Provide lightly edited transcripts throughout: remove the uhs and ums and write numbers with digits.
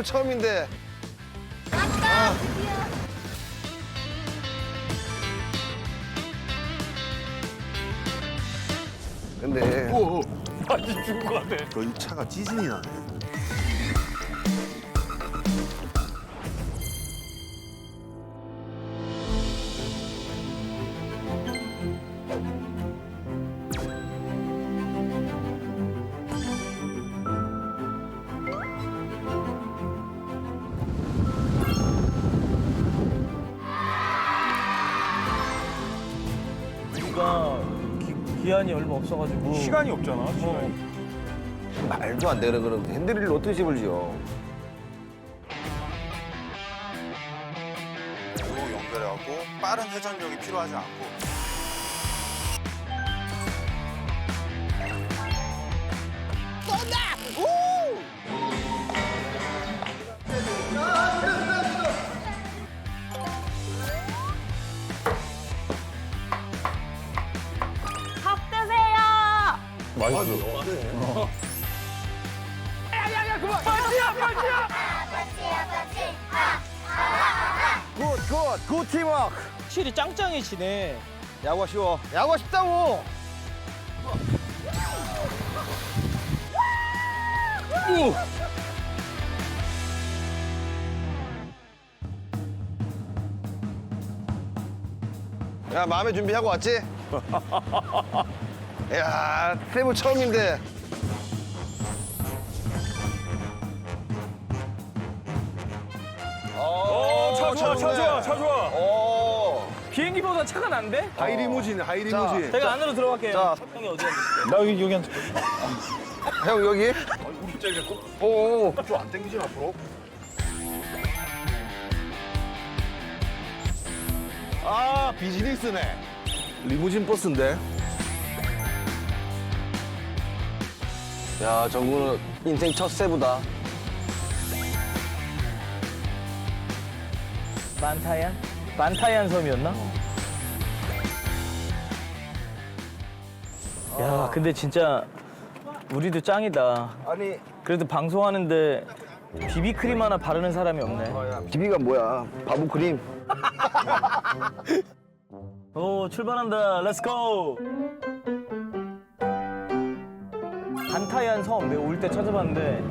세부 처음인데. 왔다. 드디어. 근데 완전 죽은 것 같아. 거의 차가 지진이 나네. 우리가 기한이 얼마 없어가지고 시간이 없잖아. 시간이. 말도 안 되는 그런 핸들을 어떻게 집을지요. 도로 연결해갖고 빠른 회전력이 필요하지 않고 밥 드세요. 맛있어. 굿 팀워크. 확실히 짱짱해지네. 야구가 쉬워. 야구가 쉽다고. 야, 마음의 준비하고 왔지? 야, 세부 처음인데. 차 좋아, 차 좋아, 차 좋아. 오. 비행기보다 차가 난데? 하이리무진, 하이리무진. 제가 안으로 들어갈게요. 자. 형이 어디 앉으실게요? 나 여기 앉을게. 형, 여기? 오. 좀안 땡기지 앞으로? 아, 비즈니스네. 리무진 버스인데. 야, 정구는 인생 첫 세부다. 만타얀? 만타얀 섬이었나? 야, 근데 진짜 우리도 짱이다. 아니, 그래도 방송하는데 비비크림 하나 바르는 사람이 없네. 비비가 뭐야? 바보 크림. 오, 출발한다. 렛츠고! 반타이안 섬 내가 올 때 찾아봤는데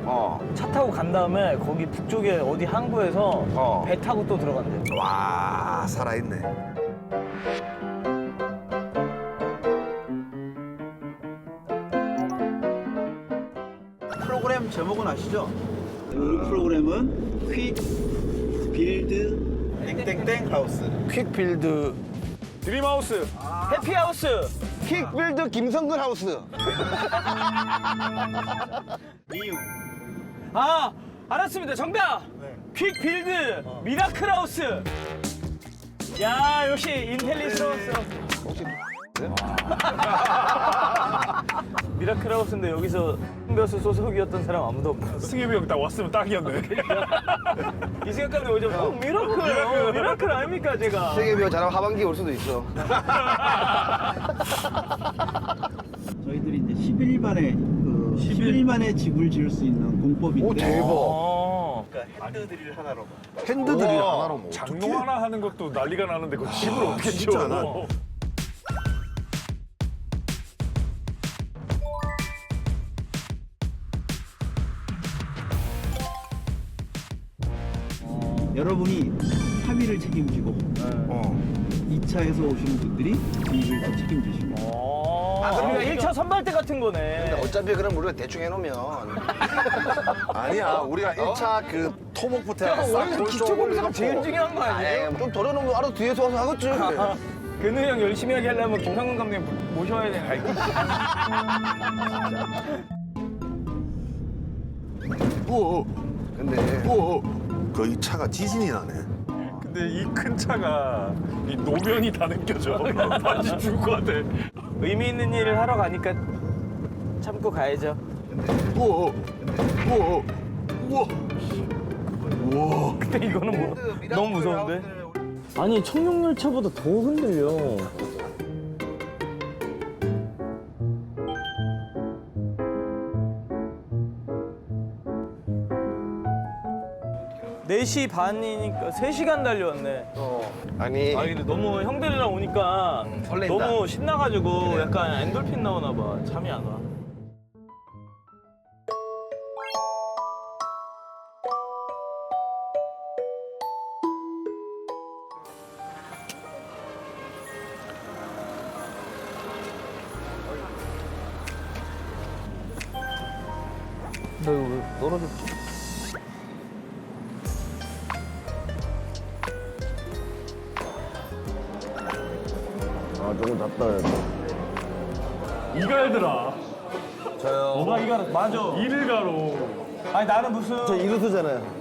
차 타고 간 다음에 거기 북쪽에 어디 항구에서 배 타고 또 들어간대. 와, 살아있네. 프로그램 제목은 아시죠? 우리 프로그램은 퀵 빌드 땡땡땡 하우스. 퀵빌드, 드림하우스. 해피하우스! 퀵빌드 김성근 하우스. 미유. 아, 알았습니다. 정답! 퀵 빌드 미라클 하우스! 야, 역시 인텔리스러웠어. 미라클 하우스인데 여기서 흥벼스 소속이었던 사람 아무도 없고. 승엽이 형 딱 왔으면 딱이었네. 이 생각하면 오죠. 미라클! 미라클 아닙니까, 제가? 세계비어 잘하면 하반기에 올 수도 있어. 저희들이 이제 10일 만에 10일 만에 집을 지을 수 있는 공법인데. 오, 대박. 어. 그러니까 핸드드릴 하나로. 핸드들이 하나로 뭐. 장롱 하나 하는 것도 난리가 나는데 그거 집을 어떻게 진짜 지어? 나. 여러분이 합의를 책임지고 어. 2차에서 오시는 분들이 집을 또 책임지시고. 그러니까 1차 선발대 같은 거네. 어차피 그럼 우리가 대충 해놓으면. 아니야, 우리가 1차 그 토목부터 해서 싹 원래 기초공사가 제일 중요한 거 아니에요? 에이, 좀 덜어놓으면 알아서 뒤에서 와서 하겠지. 근우 형 열심히 하게 하려면 김상근 감독님 모셔야 되는 거 우와, 근데 우와. 거의 차가 지진이 나네. 근데 이 큰 차가 이 노면이 다 느껴져. 반지 죽을 것 같아. 의미 있는 일을 하러 가니까 참고 가야죠. 우와, 우와, 우와. 우와. 근데 이거는 뭐 너무 무서운데? 아니 청룡열차보다 더 흔들려. 4시 반이니까 3시간 달려왔네. 아니 아 근데 너무 형들이랑 오니까 설렌다. 너무 신나가지고 약간 엔돌핀 나오나 봐. 잠이 안 와. 너 이거 왜 떨어졌지? 아 조금 답답해. 이갈들아. 저요. 뭐가 이거 맞아. 이를 가로. 아니 나는 무슨 저 이루수잖아요.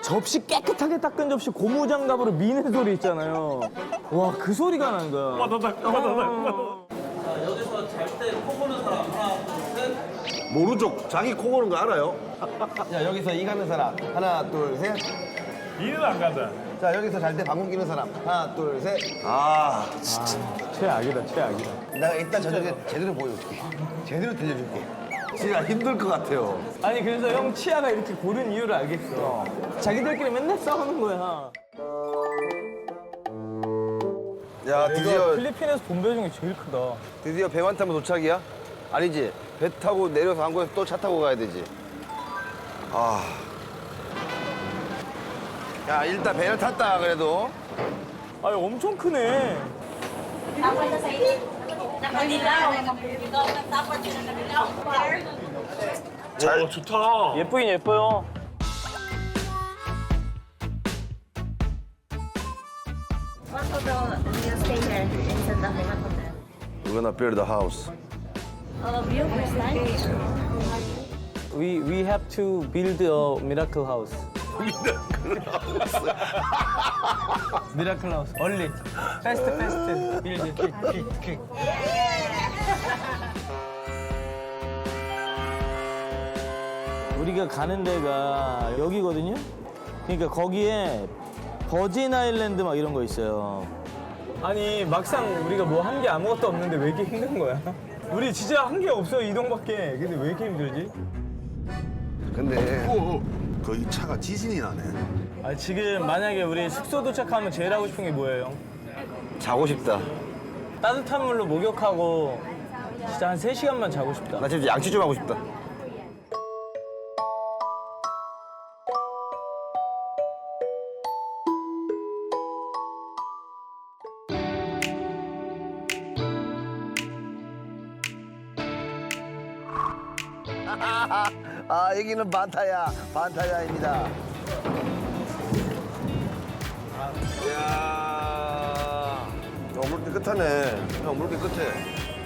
접시 깨끗하게 닦은 접시 고무장갑으로 미는 소리 있잖아요. 와 그 소리가 나는 거야. 바다닥 바다닥. 여기서 잘 때 코 고는 사람 하나 둘 셋. 모르죠. 자기 코 고는 거 알아요? 자 여기서 이 가는 사람 하나 둘 셋. 이는 안 간다. 자 여기서 잘 때 방귀 뀌는 사람 하나 둘 셋. 아 최악이다 최악이다. 내가 이따 저녁에 제대로 보여줄게. 제대로 들려줄게. 진짜 힘들 것 같아요. 아니 그래서 형 치아가 이렇게 고른 이유를 알겠어. 자기들끼리 맨날 싸우는 거야. 야 이거 드디어 필리핀에서 본 배 중에 제일 크다. 드디어 배만 타면 도착이야? 아니지. 배 타고 내려서 한국에서 또 차 타고 가야 되지. 아. 야 일단 배를 탔다 그래도. 아니 엄청 크네. Tapos sa init. Nakadilaw. Ikaw ang tapos yung nakadilaw. 오 좋다. 예쁘긴 예뻐요. What hotel do you stay here in Santa Fe? What hotel? We're gonna build a house. You first time? We have to build a miracle house. Miracle house. Only. Fast. Build it. Quick. 우리가 가는 데가 여기거든요. 그러니까 거기에 버진 아일랜드 막 이런 거 있어요. 아니 막상 우리가 뭐 한 게 아무것도 없는데 왜 이렇게 힘든 거야? 우리 진짜 한 게 없어요 이동밖에. 근데 왜 이렇게 힘들지? 근데 거의 차가 지진이 나네. 아 지금 만약에 우리 숙소 도착하면 제일 하고 싶은 게 뭐예요? 자고 싶다. 따뜻한 물로 목욕하고 진짜 한 3시간만 자고 싶다. 나 진짜 양치 좀 하고 싶다. 아 여기는 반타야입니다. 이야, 물길 끝하네. 형 물길 끝에.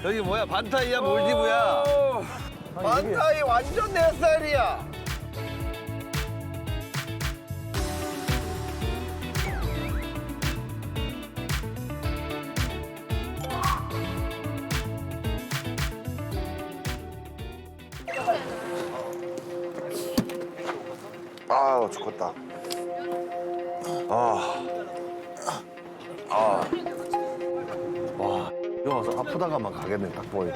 여기 뭐야? 반타이야 몰디브야. 반타이 완전 내 스타일이야. 아우 죽겠다. 와, 여기 와서 아프다가만 가겠네 딱 보니.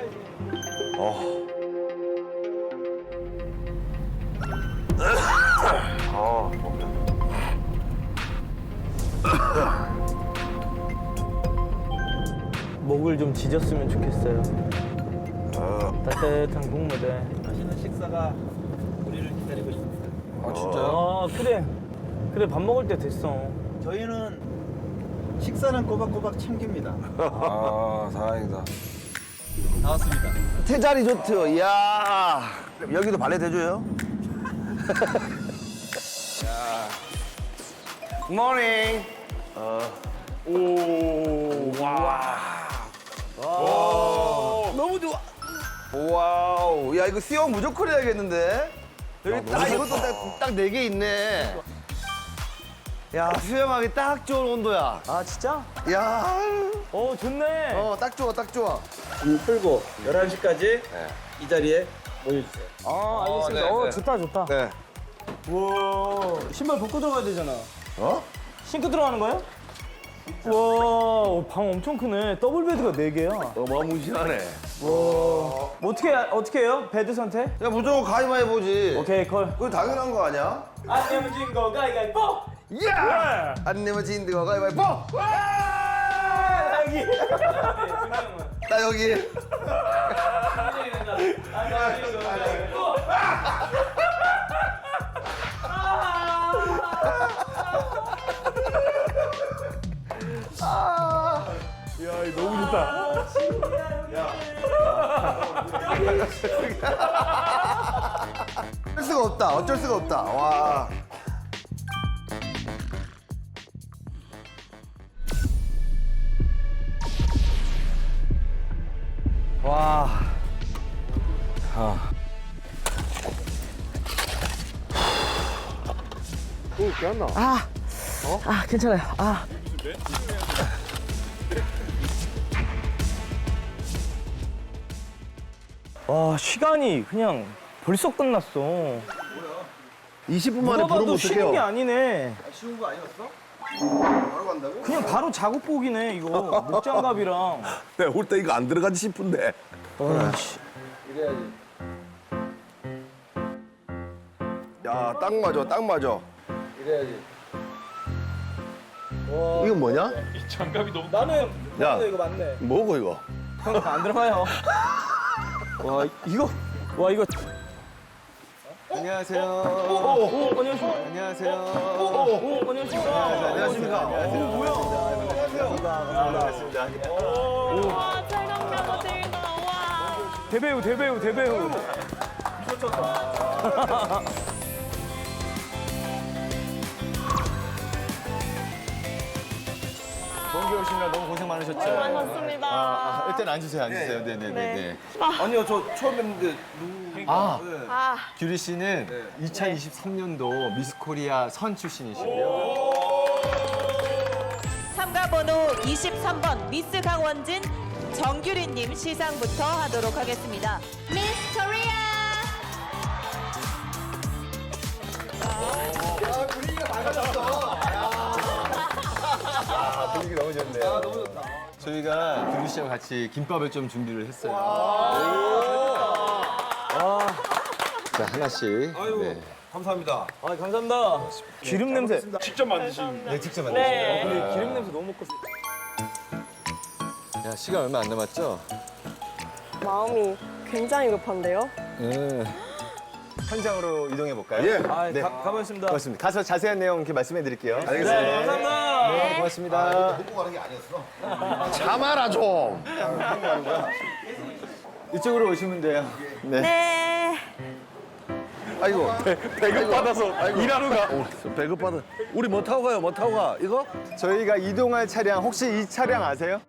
먹자. 목을 좀 지졌으면 좋겠어요. 따뜻한 국물에. 맛있는 식사가 우리를 기다리고 있습니다. 아 진짜요? 아 그래 밥 먹을 때 됐어. 저희는 식사는 꼬박꼬박 챙깁니다. 아 다행이다. 나왔습니다. 테자 리조트. 이야, 여기도 발레 대줘요? 굿모닝. 너무 좋아. 와우. 야, 이거 수영 무조건 해야겠는데? 여기 딱 이것도 딱 4개 있네. 야, 수영하기 딱 좋은 온도야. 아 진짜? 야, 좋네. 딱 좋아, 딱 좋아. 줄 풀고 11시까지 이 자리에 모여주세요. 아 알겠습니다. 네, 네. 좋다. 네. 우와 신발 벗고 들어가야 되잖아. 어? 신고 들어가는 거야? 우와 방 엄청 크네. 더블 베드가 4개야. 어마무시하네. 어떻게 해요? 배드 선택? 야 무조건 가위바위보지. 오케이 콜. 그거 당연한 거 아니야? 안 내면 진거 가위바위보. 야! 안 내면 진드가 가위바위보. 여기. 나 여기. 야, 이거 너무 좋다. 어쩔 수가 없다. 어쩔 수가 없다. 와. 와. 괜찮아요. 아. 와, 시간이 그냥 벌써 끝났어. 20분 만에 누가 부르면 봐도 쉬는 게 어떡해요? 아니네. 쉬운 거 아니었어? 바로 간다고? 그냥 바로 작업복이네, 이거. 목장갑이랑. 내가 올 때 이거 안 들어가지 싶은데. 와, 씨. 야, 딱 맞아. 딱 맞아. 이건 뭐냐? 이 장갑이 너무. 나는 야. 이거 맞네. 뭐고 이거? 형, 안 들어가요. 와, 이거. 와, 이거. 안녕하세요. 오, 안녕하세요. 안녕하세요. 오, 안녕하십니까. 안녕하십니까. 와, 촬영 가보세요. 와. 대배우. 먼 길 오시느라 너무 고생 많으셨죠? 고맙습니다. 일단 앉으세요, 앉으세요. 네네네. 아니요, 저 처음 뵀는데 아, 규리 씨는 2023년도 미스 코리아 선 출신이시고요. 참가 번호 23번 미스 강원진 정규리님 시상부터 하도록 하겠습니다. 미스 코리아. 분위기 너무 좋네요. 저희가 규리 씨와 같이 김밥을 좀 준비를 했어요. 자, 하나씩. 네. 감사합니다. 아, 감사합니다. 기름 냄새. 직접 만드신. 네, 직접 만드세요. 근데 기름 냄새 너무 먹고. 야, 시간 얼마 안 남았죠? 마음이 굉장히 급한데요? 현장으로 이동해 볼까요? 예. 아, 네. 가보겠습니다. 고맙습니다. 가서 자세한 내용 이렇게 말씀해 드릴게요. 알겠습니다. 네, 감사합니다. 네, 고맙습니다. 먹고 가는 게 아니었어. 참아라 좀. 이쪽으로 오시면 돼요. 네. 네. 아이고. 배급 받아서 일하러 가. 배급받아. 우리 뭐 타고 가요? 뭐 타고 가? 이거? 저희가 이동할 차량 혹시 이 차량 아세요?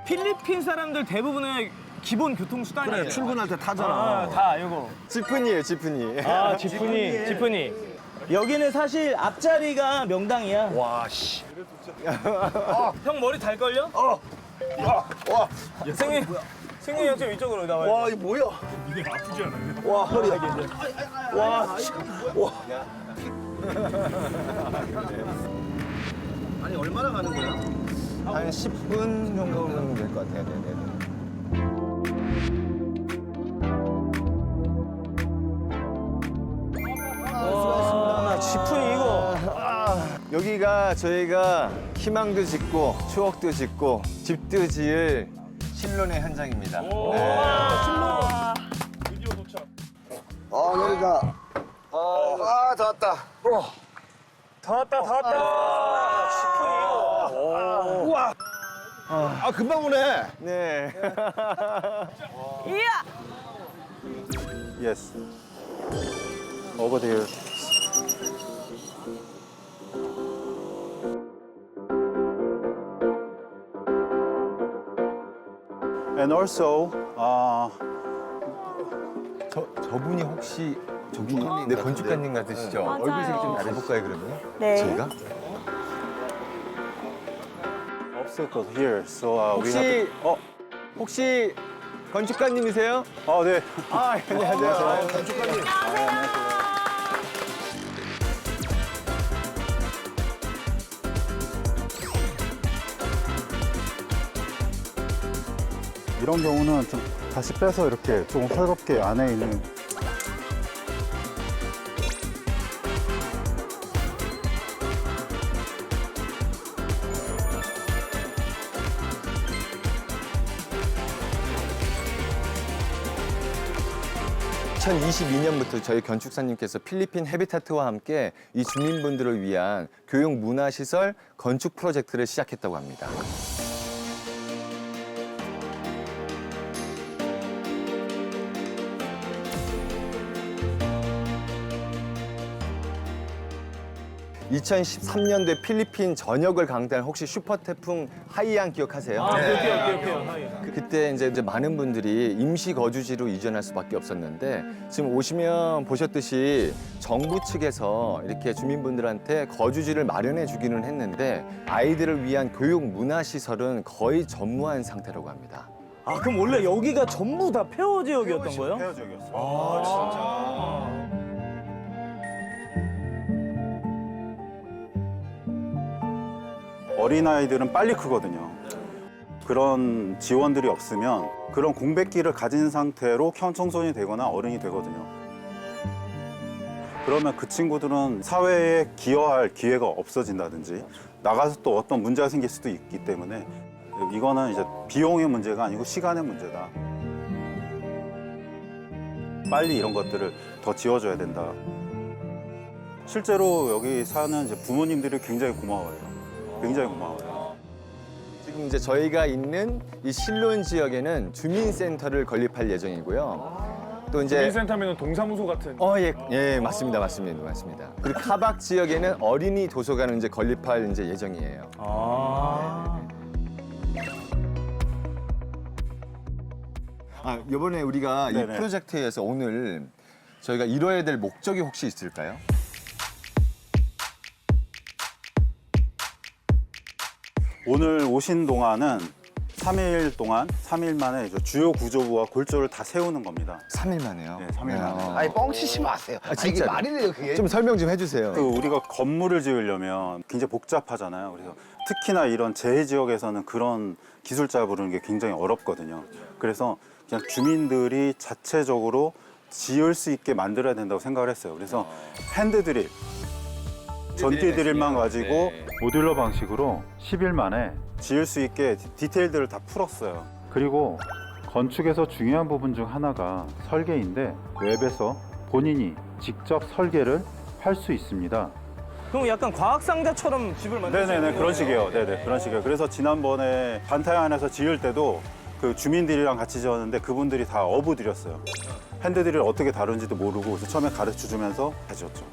필리핀 사람들 대부분의 기본 교통수단이에요. 출근할 때 타잖아. 아, 다 이거. 지프니예요, 지프니. 아, 지프니. 여기는 사실 앞자리가 명당이야. 와, 씨. 형 머리 달걸요? 와, 승윤이 형 좀 이쪽으로 나와요. 와, 이 뭐야? 이게 아프지 않아요? 와, 허리야. 와, 씨. 와. 아니, 얼마나 가는 거야? 한 10분 정도면 될 것 같아요. 네네. 나 지프니 이거. 여기가 저희가 희망도 짓고 추억도 짓고 집도 지을 신론의 현장입니다. 드디어 도착. 내리자. 다 왔다. 다 왔다. 지프니 이거. 우와. 아, 금방 오네. 네. 이야. Yes. Over there. And also, 저분이 혹시 저기 네, 건축가님 같으시죠? 맞아요. 얼굴색이 좀 다르볼까요, 그러면? 네. 저희가? obstacle here, so we have 혹시 혹시 건축가님이세요? to. 네. 아, 안녕하세요. 건축가님. 이런 경우는 좀 다시 빼서 이렇게 조금 헐겁게 안에 있는 2022년부터 저희 건축사님께서 필리핀 헤비타트와 함께 이 주민분들을 위한 교육 문화시설 건축 프로젝트를 시작했다고 합니다. (2013년도에) 필리핀 전역을 강타한 혹시 슈퍼 태풍 하이안 기억하세요? 기억해요. 그때 이제 많은 분들이 임시 거주지로 이전할 수밖에 없었는데 지금 오시면 보셨듯이 정부 측에서 이렇게 주민분들한테 거주지를 마련해 주기는 했는데 아이들을 위한 교육 문화 시설은 거의 전무한 상태라고 합니다. 아, 그럼 원래 여기가 전부 다 폐허 지역이었던 거예요? 폐허 지역이었어요. 아, 어린아이들은 빨리 크거든요. 그런 지원들이 없으면 그런 공백기를 가진 상태로 청소년이 되거나 어른이 되거든요. 그러면 그 친구들은 사회에 기여할 기회가 없어진다든지 나가서 또 어떤 문제가 생길 수도 있기 때문에 이거는 이제 비용의 문제가 아니고 시간의 문제다. 빨리 이런 것들을 더 지어줘야 된다. 실제로 여기 사는 이제 부모님들이 굉장히 고마워요. 굉장히 고마워요. 지금 이제 저희가 있는 이 실론 지역에는 주민센터를 건립할 예정이고요. 또 이제 주민센터면 동사무소 같은. 예, 맞습니다. 그리고 카박 지역에는 어린이 도서관을 이제 건립할 이제 예정이에요. 이번에 우리가 이 네네. 프로젝트에서 오늘 저희가 이뤄야 될 목적이 혹시 있을까요? 오늘 오신 동안은 3일 만에 이제 주요 구조부와 골조를 다 세우는 겁니다. 3일 만에요. 네, 3일 만에. 아니 뻥치지 마세요. 이게 진짜로. 말이 돼요 그게? 좀 설명 좀 해주세요. 그 우리가 건물을 지으려면 굉장히 복잡하잖아요. 그래서 특히나 이런 재해 지역에서는 그런 기술자 부르는 게 굉장히 어렵거든요. 그래서 그냥 주민들이 자체적으로 지을 수 있게 만들어야 된다고 생각을 했어요. 그래서 핸드드릴, 전기 드릴만 가지고 네. 모듈러 방식으로 10일 만에 지을 수 있게 디테일들을 다 풀었어요. 그리고 건축에서 중요한 부분 중 하나가 설계인데 웹에서 본인이 직접 설계를 할 수 있습니다. 그럼 약간 과학상자처럼 집을 만들 수 네네네, 있는 그런 거예요? 식이에요. 네네, 그런 식이에요. 그래서 지난번에 반타양안에서 지을 때도 그 주민들이랑 같이 지었는데 그분들이 다 어부들이었어요. 핸드드릴을 어떻게 다루는지도 모르고 그래서 처음에 가르쳐주면서 다 지었죠.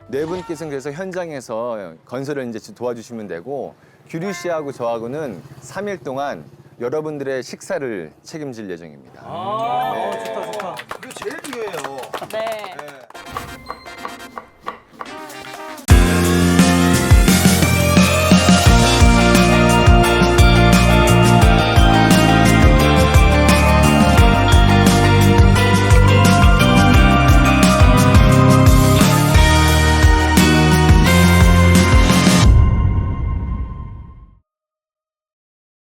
네 분께서는 그래서 현장에서 건설을 이제 도와주시면 되고 규리 씨하고 저하고는 3일 동안 여러분들의 식사를 책임질 예정입니다. 좋다. 이거 제일 중요해요. 네.